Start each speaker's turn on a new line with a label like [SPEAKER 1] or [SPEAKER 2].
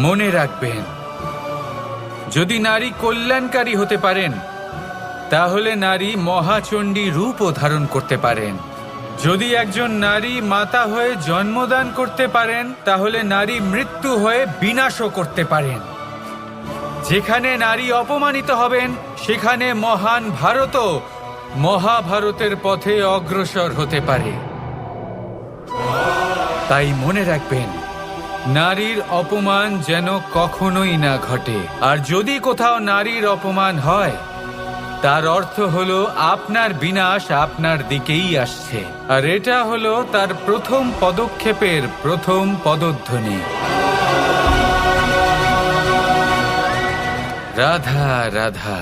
[SPEAKER 1] মনে রাখবেন, যদি নারী কল্যাণকারী হতে পারেন তাহলে নারী মহাচণ্ডী রূপও ধারণ করতে পারেন। যদি একজন নারী মাতা হয়ে জন্মদান করতে পারেন তাহলে নারী মৃত্যু হয়ে বিনাশও করতে পারেন। যেখানে নারী অপমানিত হবেন সেখানে মহান ভারতও মহাভারতের পথে অগ্রসর হতে পারে। তাই মনে রাখবেন, নারীর অপমান যেন কখনোই না ঘটে। আর যদি কোথাও নারীর অপমান হয় তার অর্থ হলো আপনার বিনাশ আপনার দিকেই আসছে। আর এটা হলো তার প্রথম পদক্ষেপের প্রথম পদধ্বনি। রাধা রাধা।